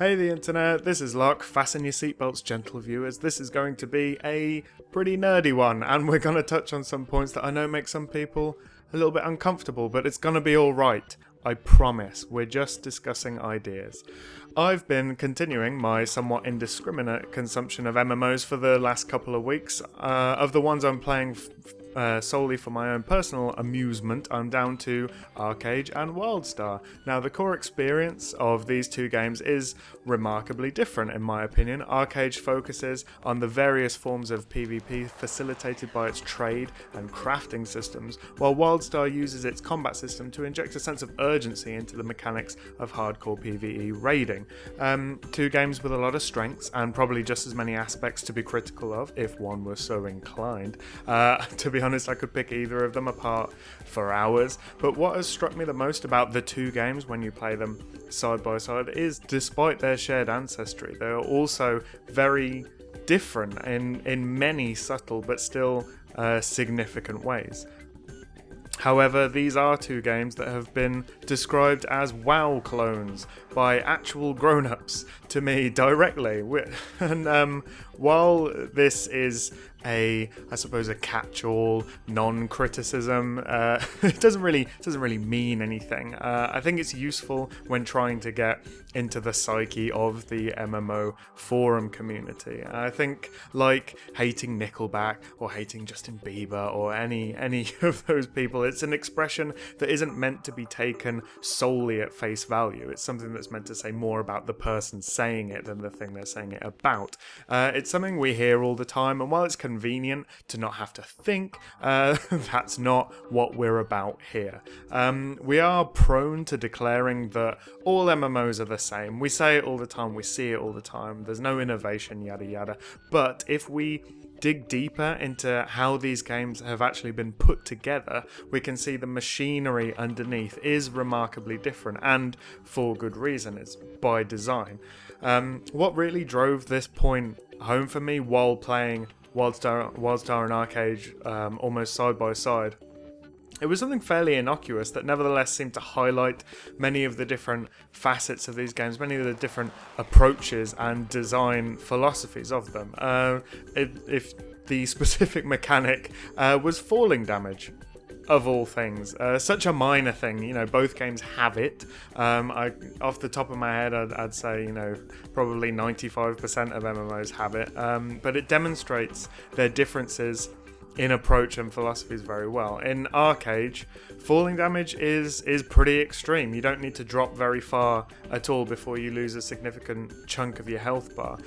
Hey the internet, this is Lock. Fasten your seatbelts, gentle viewers. This is going to be a pretty nerdy one, and we're going to touch on some points that I know make some people a little bit uncomfortable, but it's going to be alright. I promise. We're just discussing ideas. I've been continuing my somewhat indiscriminate consumption of MMOs for the last couple of weeks. Of the ones I'm playing solely for my own personal amusement, I'm down to Arcade and WildStar. Now, the core experience of these two games is remarkably different, in my opinion. Arcade focuses on the various forms of PvP facilitated by its trade and crafting systems, while WildStar uses its combat system to inject a sense of urgency into the mechanics of hardcore PvE raiding. Two games with a lot of strengths and probably just as many aspects to be critical of, if one were so inclined. To be honest, I could pick either of them apart for hours, but what has struck me the most about the two games when you play them side by side is, despite their shared ancestry, they are also very different in many subtle but still significant ways. However, these are two games that have been described as WoW clones by actual grown-ups to me directly. And while this is I suppose a catch-all non-criticism, it doesn't really mean anything. I think it's useful when trying to get into the psyche of the MMO forum community. I think, like hating Nickelback or hating Justin Bieber or any of those people, it's an expression that isn't meant to be taken solely at face value. It's something that's meant to say more about the person saying it than the thing they're saying it about. It's something we hear all the time, and while it's convenient to not have to think, that's not what we're about here. We are prone to declaring that all MMOs are the same. We say it all the time, we see it all the time, there's no innovation, yada yada. But if we dig deeper into how these games have actually been put together, we can see the machinery underneath is remarkably different, and for good reason. It's by design. What really drove this point home for me while playing WildStar and Arcade almost side by side, it was something fairly innocuous that nevertheless seemed to highlight many of the different facets of these games, many of the different approaches and design philosophies of them. If the specific mechanic was falling damage, of all things. Such a minor thing, both games have it. Off the top of my head, I'd say, probably 95% of MMOs have it. But it demonstrates their differences in approach and philosophies very well. In Arcade, falling damage is pretty extreme. You don't need to drop very far at all before you lose a significant chunk of your health bar,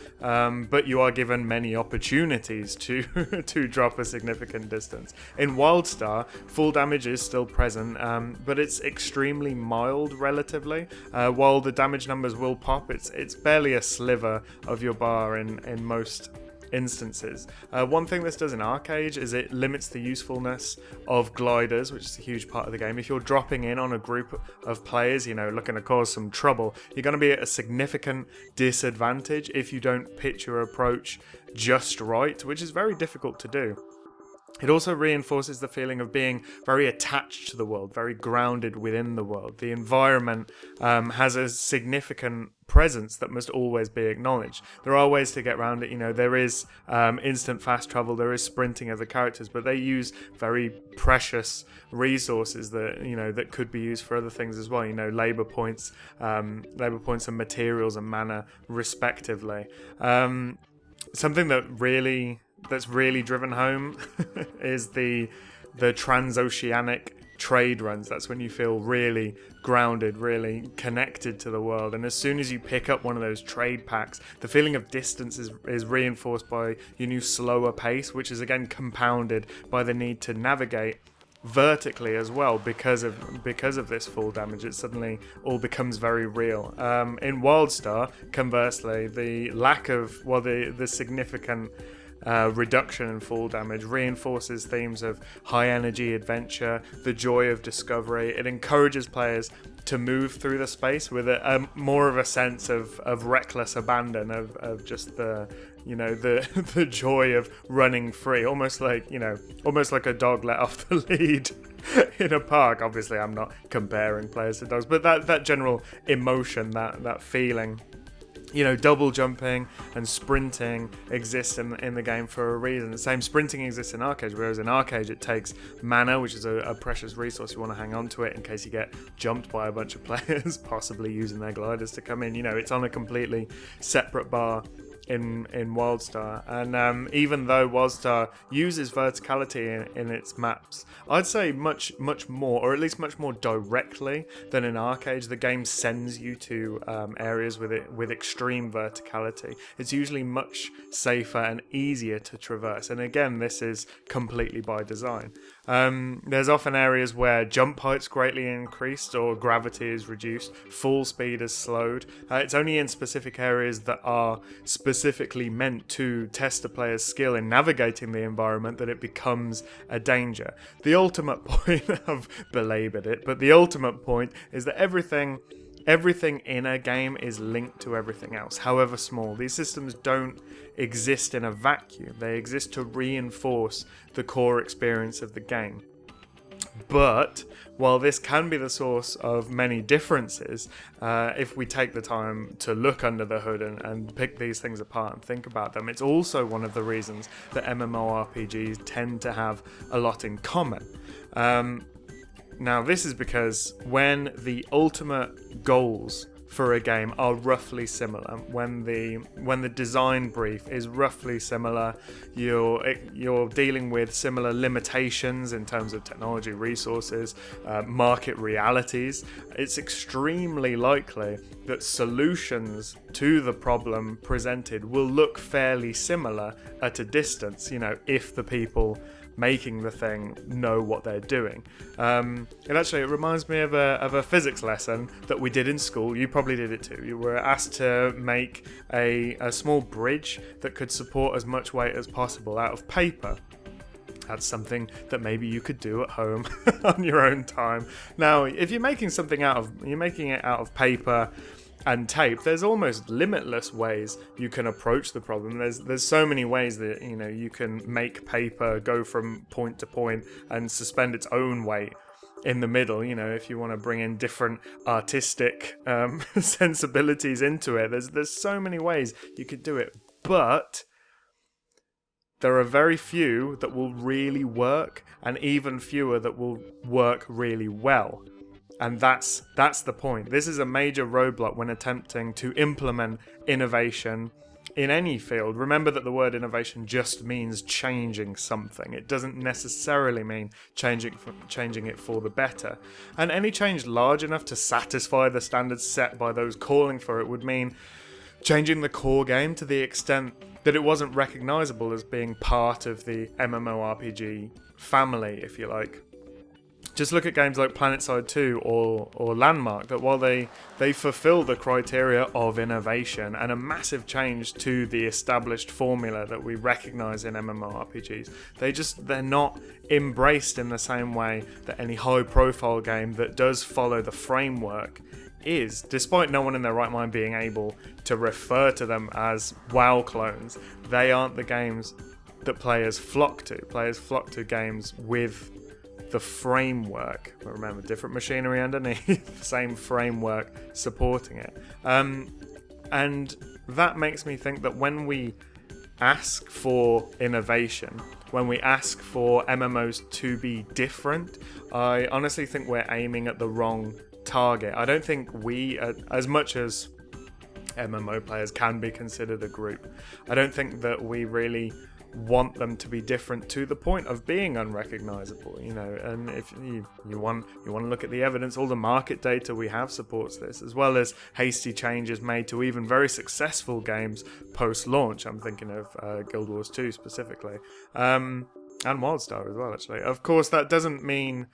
but you are given many opportunities to drop a significant distance. In WildStar, full damage is still present, but it's extremely mild relatively. While the damage numbers will pop, it's barely a sliver of your bar in most instances. One thing this does in Arcade is it limits the usefulness of gliders, which is a huge part of the game. If you're dropping in on a group of players, looking to cause some trouble, you're going to be at a significant disadvantage if you don't pitch your approach just right, which is very difficult to do. It also reinforces the feeling of being very attached to the world, very grounded within the world. The environment has a significant presence that must always be acknowledged. There are ways to get around it. There is instant fast travel, there is sprinting of the characters, but they use very precious resources that could be used for other things as well. Labor points and materials and mana, respectively. Something that's really driven home is the transoceanic trade runs. That's when you feel really grounded, really connected to the world. And as soon as you pick up one of those trade packs, the feeling of distance is reinforced by your new slower pace, which is again compounded by the need to navigate vertically as well because of this fall damage. It suddenly all becomes very real. In WildStar, conversely, the lack of the significant reduction in fall damage reinforces themes of high energy adventure, the joy of discovery. It encourages players to move through the space with a more of a sense of reckless abandon, of just the joy of running free, almost like a dog let off the lead in a park. Obviously I'm not comparing players to dogs, but that general emotion, that feeling double jumping and sprinting exists in the game for a reason. The same sprinting exists in Arcade, whereas in Arcade it takes mana, which is a precious resource. You want to hang on to it in case you get jumped by a bunch of players, possibly using their gliders to come in. It's on a completely separate bar in WildStar, and even though WildStar uses verticality in its maps, I'd say much more, or at least much more directly than in Arcade. The game sends you to areas with extreme verticality. It's usually much safer and easier to traverse, and again, this is completely by design. There's often areas where jump height's greatly increased or gravity is reduced, fall speed is slowed. It's only in specific areas that are specifically meant to test a player's skill in navigating the environment that it becomes a danger. The ultimate point, I've belabored it, but the ultimate point is that everything in a game is linked to everything else, however small. These systems don't exist in a vacuum. They exist to reinforce the core experience of the game. But while this can be the source of many differences, if we take the time to look under the hood and pick these things apart and think about them, it's also one of the reasons that MMORPGs tend to have a lot in common. Now, this is because when the ultimate goals for a game are roughly similar, when the design brief is roughly similar, you're dealing with similar limitations in terms of technology, resources, market realities, it's extremely likely that solutions to the problem presented will look fairly similar at a distance, if the people making the thing know what they're doing. It reminds me of a physics lesson that we did in school. You probably did it too. You were asked to make a small bridge that could support as much weight as possible out of paper. That's something that maybe you could do at home on your own time. Now, if you're making it out of paper and tape, there's almost limitless ways you can approach the problem. There's so many ways that you can make paper go from point to point and suspend its own weight in the middle. If you want to bring in different artistic sensibilities into it, there's so many ways you could do it. But there are very few that will really work, and even fewer that will work really well. And that's the point. This is a major roadblock when attempting to implement innovation in any field. Remember that the word innovation just means changing something. It doesn't necessarily mean changing it for the better. And any change large enough to satisfy the standards set by those calling for it would mean changing the core game to the extent that it wasn't recognizable as being part of the MMORPG family, if you like. Just look at games like PlanetSide 2 or Landmark, that while they fulfill the criteria of innovation and a massive change to the established formula that we recognize in MMORPGs, they're not embraced in the same way that any high-profile game that does follow the framework is, despite no one in their right mind being able to refer to them as WoW clones. They aren't the games that players flock to. Players flock to games with the framework. Remember, different machinery underneath, same framework supporting it. And that makes me think that when we ask for innovation, when we ask for MMOs to be different, I honestly think we're aiming at the wrong target. I don't think we, as much as MMO players can be considered a group, I don't think that we really want them to be different to the point of being unrecognizable, and if you want to look at the evidence, all the market data we have supports this, as well as hasty changes made to even very successful games post-launch. I'm thinking of Guild Wars 2 specifically, and WildStar as well, actually. Of course, that doesn't mean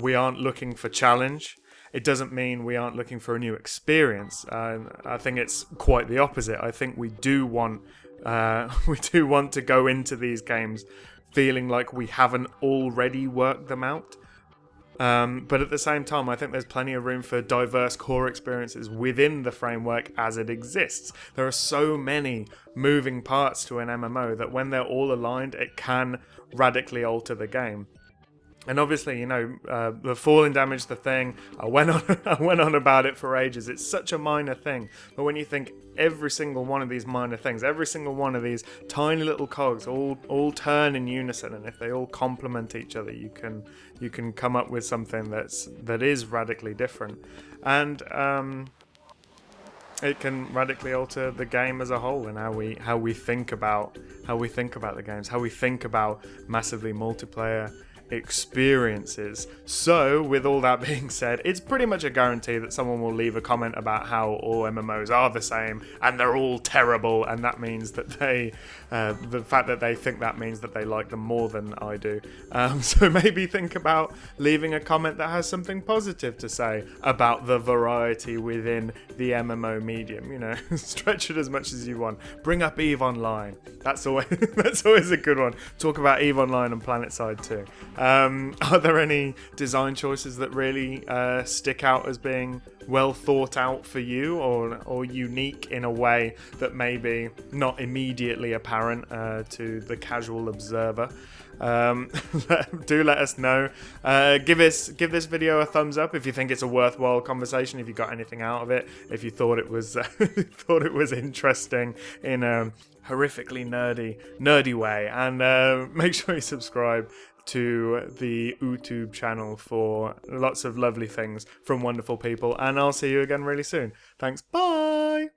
we aren't looking for challenge. It doesn't mean we aren't looking for a new experience. I think it's quite the opposite. I think we do want to go into these games feeling like we haven't already worked them out. But at the same time, I think there's plenty of room for diverse core experiences within the framework as it exists. There are so many moving parts to an MMO that when they're all aligned, it can radically alter the game. And obviously, the falling damage, the thing, I went on I went on about it for ages. It's such a minor thing. But when you think every single one of these minor things, every single one of these tiny little cogs all turn in unison, and if they all complement each other, you can come up with something that is radically different. And it can radically alter the game as a whole, and how we think about the games, how we think about massively multiplayer experiences. So with all that being said, it's pretty much a guarantee that someone will leave a comment about how all MMOs are the same and they're all terrible, and that means that the fact that they think that means that they like them more than I do. So maybe think about leaving a comment that has something positive to say about the variety within the MMO medium. Stretch it as much as you want. Bring up EVE Online. That's always a good one. Talk about EVE Online and PlanetSide too. Are there any design choices that really stick out as being well thought out for you, or unique in a way that may be not immediately apparent to the casual observer? Do let us know. Give this video a thumbs up if you think it's a worthwhile conversation, if you got anything out of it, if you thought it was interesting in a horrifically nerdy way, and make sure you subscribe to the YouTube channel for lots of lovely things from wonderful people, and I'll see you again really soon. Thanks, bye!